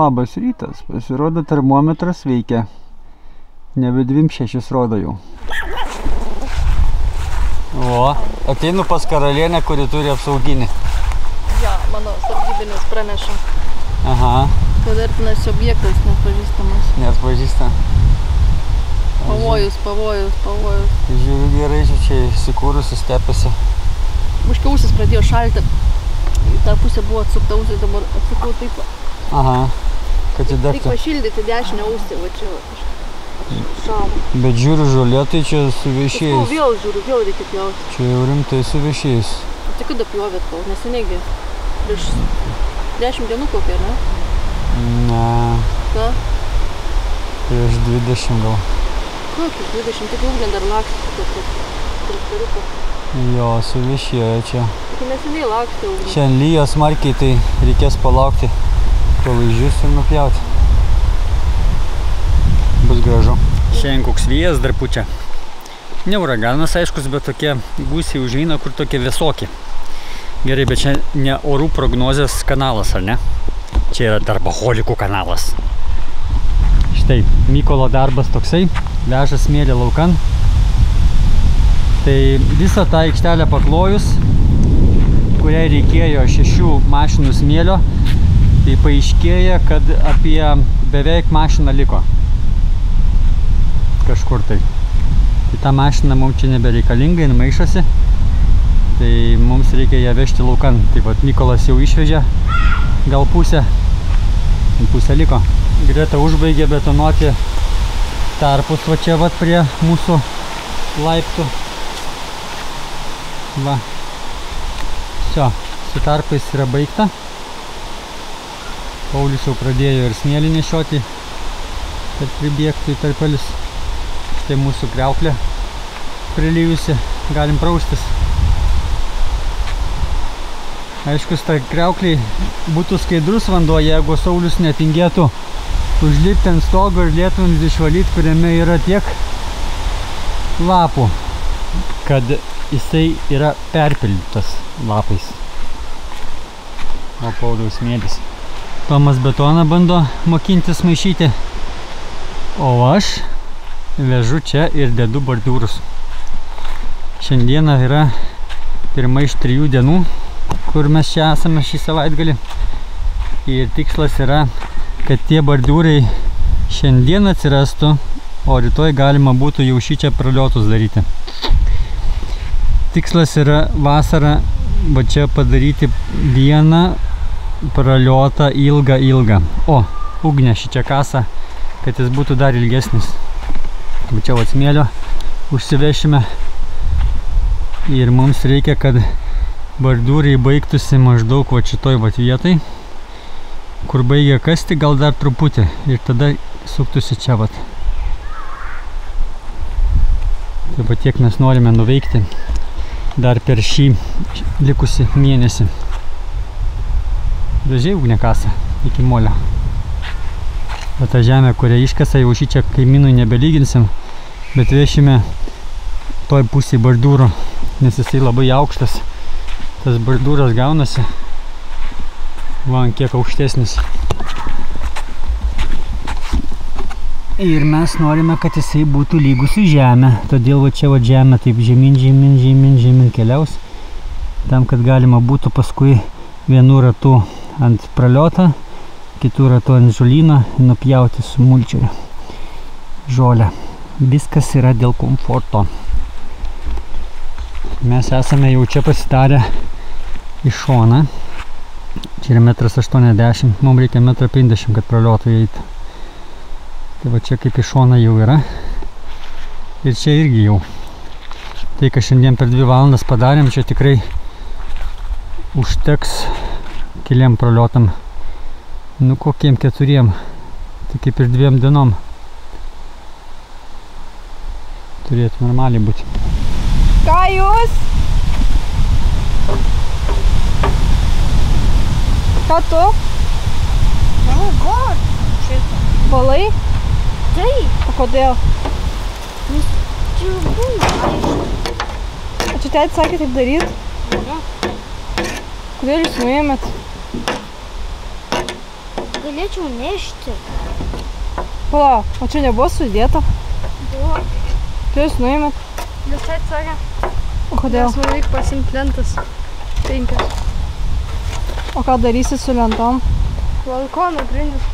Labas rytas, pasirodo termometras veikia. Nebe 26 rodo jau. O, ateinu pas karalienę, kuri turi apsauginį. Ja, mano sargybinis praneša. Aha. Kad artinasi objektas neatpažįstamas. Neatpažįsta. Pavojus. Žiūriu gerai, čia įsikūrusi stepėse. Biškį ausis pradėjo šalti. Ta pusė buvo atsukta ausis, dabar atsukau taip. Aha, kad įdegtų. Tik pašildyti dešinę ausį, va čia šalą. Bet žiūriu žolė, tai čia suvešėjus. Vėl žiūriu, vėl reikia pjauti. Čia jau rimtai suvešėjus. Tai kada pjovėt kol? Neseniai. Prieš 10 dienų kokia, ne? Ne. Ką? Prieš 20 gal. Kokius 20? Tik ugnė dar lakstė. Traktoriuko. Jo, suvešėjo čia. Tik neseniai lakstė ugnė. Šiandien lyja smarkiai, tai reikės palaukti, kol išdžius ir nupjauti. Bus gražu. Šiandien koks vėjas dar pučia. Ne uraganas aiškus, bet tokie gūsiai užeina, kur tokie vėsoki. Gerai, bet čia ne orų prognozės kanalas, ar ne? Čia yra darboholikų kanalas. Štai, Mykolo darbas toksai, veža smėlį laukan. Tai visą tą aikštelę paklojus, kuriai reikėjo 6 mašinų smėlio, tai paaiškėja, kad apie beveik mašiną liko. Kažkur tai. Tai ta mašina mums čia nebereikalinga, jin maišosi. Tai mums reikia ją vežti laukan. Tai vat Mykolas jau išvežė gal pusę liko. Greta užbaigė betonuoti tarpus va čia vat prie mūsų laiptų. Va. Всё, su tarpais yra baigta. Paulius jau pradėjo ir smėlį nešioti, kad pribėgtų į tarpelius. Štai mūsų kriauklė prilijusi, galim praustis. Aiškus, tai kriaukliai būtų skaidrus vanduo, jeigu Saulius netingėtų užlipti ant stogo ir lietuviams išvalyti, kuriame yra tiek lapų, kad jisai yra perpildytas lapais. O Pauliaus smėlis. Tomas betoną bando mokintis maišyti, o aš vežu čia ir dedu bordiūrus. Šiandieną yra pirma iš 3 dienų, kur mes čia esame šį savaitgalį. Ir tikslas yra, kad tie bordiūrai šiandien atsirastų, o rytoj galima būtų jau šį čia praliotus daryti. Tikslas yra vasarą va čia padaryti vieną praliotą ilgą. O, ugnė šį čia kasa, kad jis būtų dar ilgesnis. Čia va smėlio užsivešime. Ir mums reikia, kad bordiūrai baigtųsi maždaug va šitoj va vietai, kur baigia kasti, gal dar truputį. Ir tada suktųsi čia va. Tai va tiek mes norime nuveikti dar per šį likusį mėnesį. Gražiai ugnė kasa iki molio. O ta žemė, kurią iškasa, jau šį čia kaimynui nebelyginsim, bet vešime toj pusėj bordiūro, nes jisai labai aukštas. Tas bordiūras gaunasi, va, kiek aukštesnis. Ir mes norime, kad jisai būtų lygus su žemė. Todėl va čia va žemė taip žemyn keliaus. Tam, kad galima būtų paskui vienu ratu ant praliotą, kitų ratu ant žolyną nupjauti su mulčiu žolę. Viskas yra dėl komforto. Mes esame jau čia pasidarę į šoną. Čia yra 1,80 m, mums reikia 1,50 m, kad praliotų įeiti. Tai va čia kaip į šoną jau yra. Ir čia irgi jau. Tai, ką šiandien per 2 valandas padarėm, čia tikrai užteks keliam praliotam. Nu kokiem 4. Tai kaip ir 2 dienom. Turėtų normaliai būti. Ką jūs? Ką tu? Valai? Taip. O kodėl? Nes čia būna. O čia tėtis sakė taip daryti? Ne. Kodėl jūs nuėmėt? galėčiau nešti. Pala, o čia nebuvo sudėta? Buvo. Tai jūs nuėmėt? Visai sakė. O kodėl? Nes man reikia pasimti lentas. 5. O ką darysit su lentom? Balkono grindis.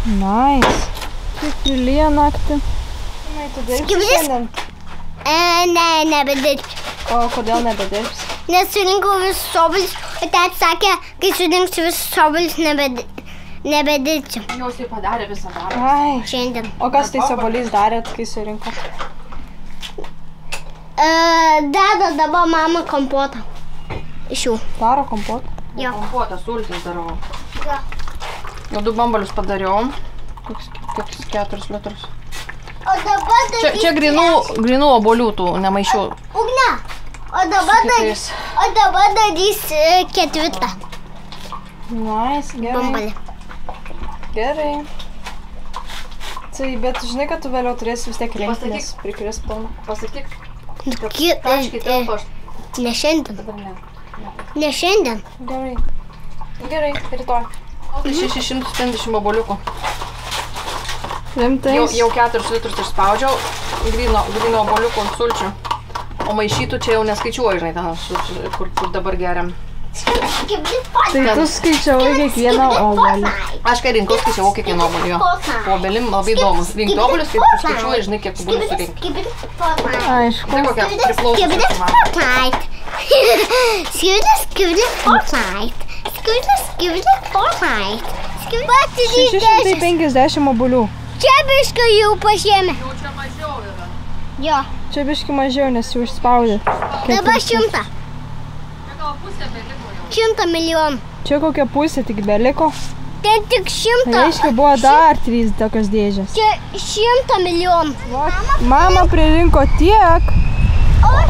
Nice. Kaip prilyja naktį. Tu dirbsi šiandien? Ne, nebedirbsiu. O kodėl nebedirbsi? Nes surinkau visus obuolius, o tėtis sakė, kai surinksiu visus obuolius, nebedirbsiu. Jūs jau padarė visą darbą. Ai. Šiandien. O kas tais obuoliais darėt, kai surinko? Deda dabar mama kompotą. Iš jų. Daro kompotą? Jo. Kompotą, sultis darau. Jo. Jau 2 bambalius padariau. Kokius 4 litrus. O dabar darys... Čia grinų obuolių tų nemaišiau. Ugne, o dabar darys 4. Nice, gerai. Bambalį. Gerai. Tai, bet žinai, kad tu vėliau turėsi vis tiek rinkti, nes prikris pilną. Pasakyk. Ne šiandien. Ne šiandien. Gerai. Gerai, rytoj. 650 obuoliukų. Rimtais? Jau 4 litrus išspaudžiau, gryno obuoliukų ant sulčių. O maišytų čia jau neskaičiuoju, žinai, ten, kur dabar geriam. Tai tu skaičiavai kiekvieną obuolį. Aš kai rinkau, skaičiavau kiekvieną obuolį, jo. Po obelim labai įdomus. Rinkti obuolius, kai tu skaičiuoji, žinai, kiek obuolių surinkti. Aišku. Tai kokia priklausomės man. Fortnite. 650 obuolių. Čia biškai jau pažėmė. Jau čia mažiau yra. Jo. Čia biškai mažiau, nes jau išspaudė. Dabar 100. Čia gal pusė beliko jau. 100 milijonų. Čia kokia pusė tik beliko. Ten tik 100. Reiškia, buvo dar 3 tokios dėžės. Čia 100 milijonų. Mama pririnko tiek,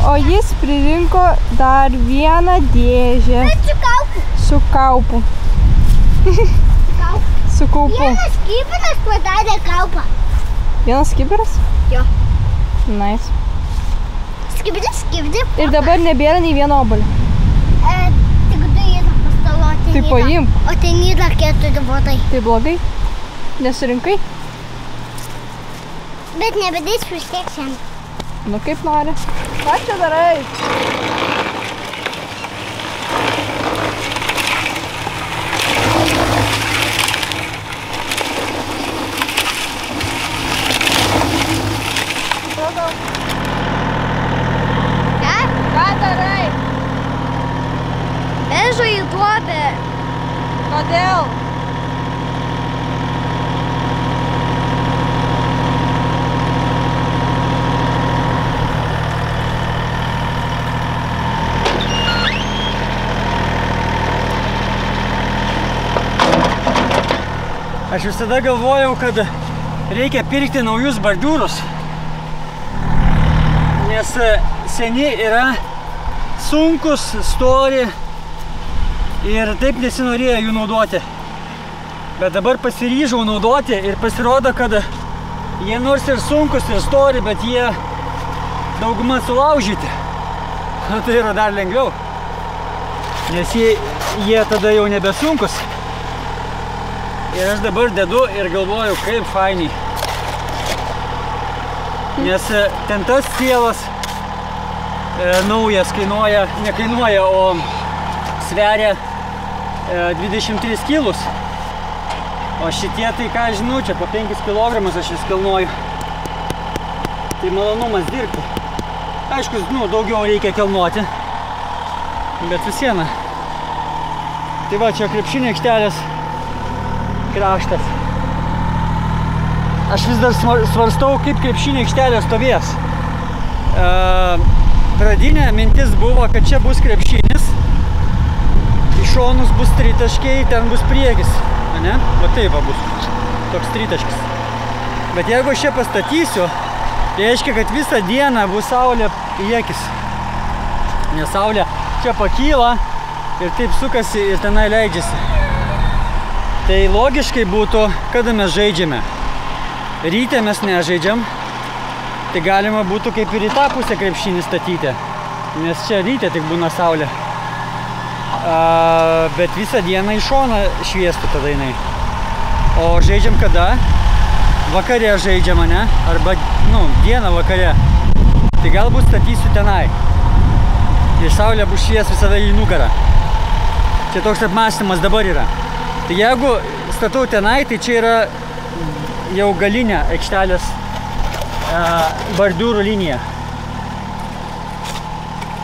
o jis pririnko dar vieną dėžę. Su kaupu. Su kaupu. Su kaupu. Vienas kibiras padarė kaupą. Vienas kibiras? Jo. Nice. Skibiris. Ir dabar nebėra nei vieno obuolio. Tik 2 yra pastaloti. Tai paimk. O ten yra 4 botai. Tai blogai? Nesurinkai? Bet nebedės vis tiek šiandien. Nu kaip nori. Ką čia darai? Ką darai? Vežu į duobę. Kodėl? Aš visada galvojau, kad reikia pirkti naujus bordiūrus, nes seni yra sunkus, stori ir taip nesinorėjo jų naudoti. Bet dabar pasiryžau naudoti ir pasirodo, kad jie nors ir sunkus ir stori, bet jie daugumą sulaužyti. Tai yra dar lengviau, nes jie tada jau nebesunkus. Ir aš dabar dedu ir galvoju, kaip fainiai. Nes ten tas sielas naujas nekainuoja, o sveria 23 kilus. O šitie, tai ką aš žinau, čia po 5 kilogramus aš vis kilnoju. Tai malonumas dirbti. Aišku, daugiau reikia kilnoti, bet vis viena. Tai va, čia krepšinio aikštelės kraštas. Aš vis dar svarstau, kaip krepšinio aikštelė stovės. Pradinė mintis buvo, kad čia bus krepšinis, iš šonus bus tritaškiai, ten bus priekis. Ne? Va taip va bus, toks tritaškis. Bet jeigu aš čia pastatysiu, tai reiškia, kad visą dieną bus saulė į akis. Nes saulė čia pakyla ir taip sukasi ir tenai leidžiasi. Tai logiškai būtų, kada mes žaidžiame. Ryte mes nežaidžiam, tai galima būtų kaip ir į tą pusę krepšinį statyti. Nes čia ryte tik būna saulė. bet visą dieną iš šoną šviestų tada jinai. O žaidžiam kada? Vakare žaidžiam, ne? Arba, dieną vakare. Tai galbūt statysiu tenai. Ir saulė bus švies visada į nugarą. Čia toks apmąstymas dabar yra. Tai jeigu statau tenai, tai čia yra jau galinė aikštelės bordiūrų linija.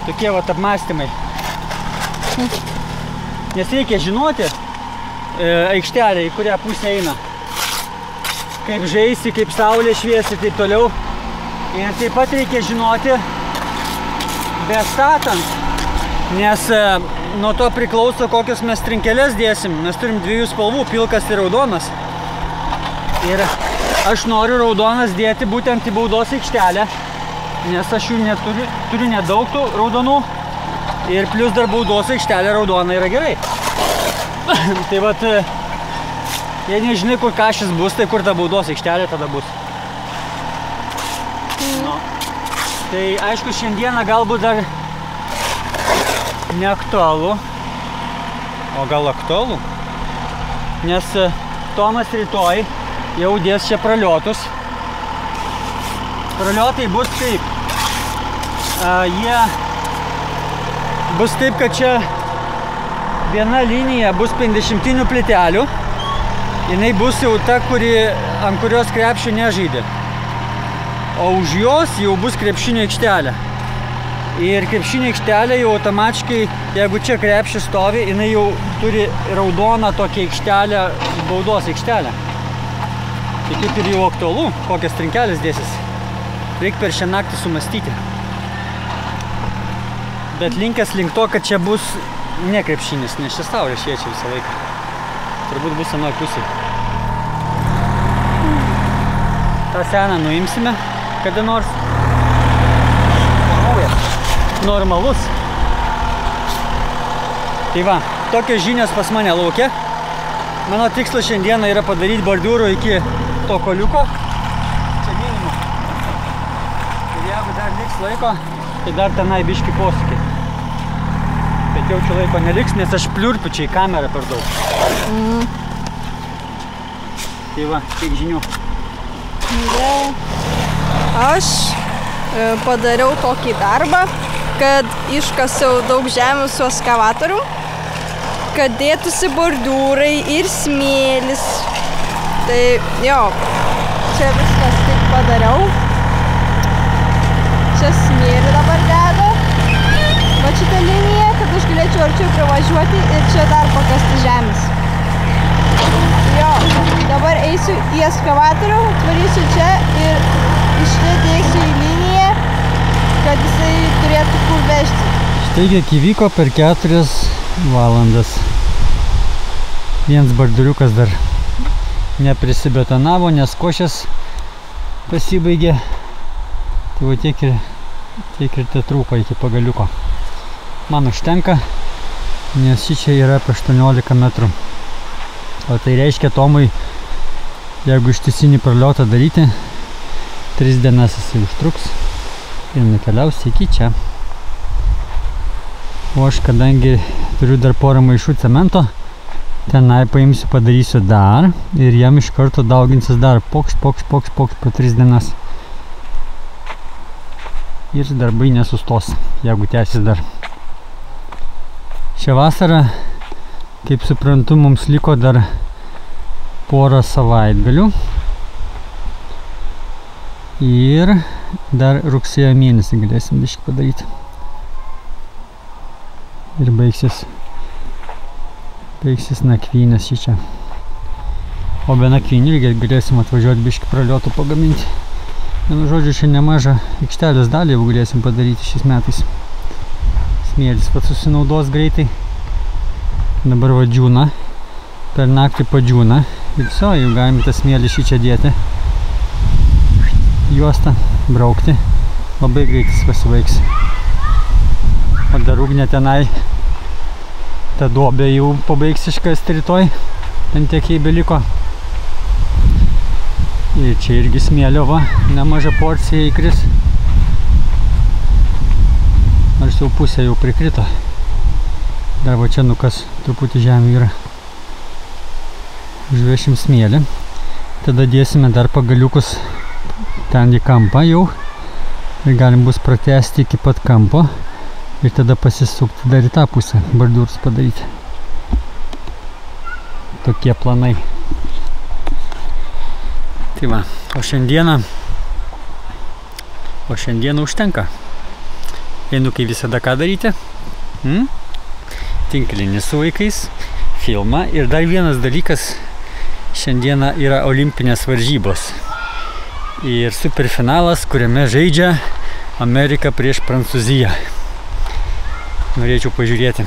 Tokie vat apmąstymai. Nes reikia žinoti aikštelę, į kurią pusę eina. Kaip žaisi, kaip saulė šviesi ir taip toliau. Ir taip pat reikia žinoti bestatant, nes nuo to priklauso, kokios mes trinkeles dėsim. Mes turim 2 spalvų, pilkas ir raudonas. Ir aš noriu raudonas dėti būtent į baudos aikštelę, nes aš jų turiu nedaug tų raudonų. Ir plius dar baudos aikštelė raudona yra gerai. Tai vat, jei nežinai, kur kažkas bus, tai kur ta baudos aikštelė tada bus. Tai aišku, šiandieną galbūt dar neaktualu, o gal aktualu, nes Tomas rytoj jau dės čia praliotus. Praliotai bus taip. Jie bus taip, kad čia viena linija bus 50 plytelių. Jinai bus jau ta, ant kurios krepšio nežaidė. O už jos jau bus krepšinio aikštelė. Ir krepšinio aikštelė jau automatiškai, jeigu čia krepšis stovi, jinai jau turi raudoną tokią aikštelę, baudos aikštelę. Tai kaip ir jau aktualu, kokias trinkelės dėsis. Reikia per šią naktį sumastyti. Bet linkęs link to, kad čia bus ne krepšinis, nes čia saulė šviečia visą laiką. Turbūt bus anoj pusėj. tą seną nuimsime kada nors. Naujas, normalus. Tai va, tokios žinios pas mane laukia. Mano tikslas šiandieną yra padaryti bordiūrų iki to koliuko. Čia minimum. Ir jeigu dar liks laiko, tai dar tenai biškį posūkį. Bet jau čia laiko neliks, nes aš pliurpiu čia į kamerą per daug. Tai va, tiek žinių. Aš padariau tokį darbą, kad iškasiau daug žemių su ekskavatoriu, kad dėtųsi bordiūrai ir smėlis. Tai jo, čia viskas taip padariau. Čia smėlį dabar dedu. Va šitą liniją, kad aš galėčiau arčiau privažiuoti ir čia dar pakasti žemės. Jo, dabar eisiu į ekskavatorių, atvarysiu čia ir iš čia dėsiu į liniją, kad jisai turėtų kur vežti. Štai kiek įvyko per 4 valandas. Vienas bordiūriukas dar neprisibetonavo, nes košės pasibaigė. Tai va tiek ir te trūko iki pagaliuko. Man užtenka, nes šičia yra apie 18 metrų. O tai reiškia Tomui, jeigu ištisinį praliotą daryti, 3 dienas jisai užtruks ir nukeliaus iki čia. O aš, kadangi turiu dar porą maišų cemento, tenai paimsiu, padarysiu dar ir jam iš karto dauginsis dar pokšt po 3 dienas. Ir darbai nesustos, jeigu tęsis dar. Šią vasarą, kaip suprantu, mums liko dar porą savaitgalių ir dar rugsėjo mėnesį galėsim biškį padaryti. Ir baigsis nakvynės šičia. O be nakvynių galėsim atvažiuoti biškį praliotų pagaminti. Vienu žodžiu, čia nemažą aikštelės dalį jau galėsim padaryti šiais metais. Smėlis pats susinaudos greitai. Dabar va džiūna, per naktį padžiūna ir viso, jau galim tą smėlį šičia dėti, juostą braukti, labai greitis pasibaigs. O dar ugnė tenai, ta duobė jau pabaigs iškasti rytoj, ten tiek jai beliko. Ir čia irgi smėlio va, nemaža porcija įkris, nors jau pusė jau prikrito. Dar va čia nukas truputį žemė yra. Užvešim smėlį. Tada dėsime dar pagaliukus ten į kampą jau. Ir galim bus pratęsti iki pat kampo. Ir tada pasisukti dar į tą pusę, bordūrus padaryti. Tokie planai. Tai va, o šiandieną užtenka. Einu kaip visada ką daryti. Tinklinį su vaikais, filmą. Ir dar vienas dalykas, šiandieną yra olimpinės varžybos. Ir superfinalas, kuriame žaidžia Amerika prieš Prancūziją. Norėčiau pažiūrėti.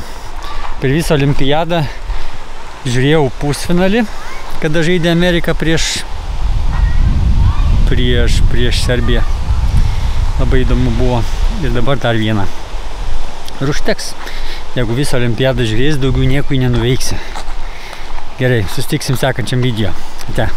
Per visą olimpiadą žiūrėjau pusfinalį, kada žaidė Amerika prieš Serbiją. Labai įdomu buvo. Ir dabar dar vieną. Ir užteks. Jeigu visą olimpiadą žiūrės, daugiau nieko nenuveiksi. Gerai, susitiksim sekančiam video. Ate.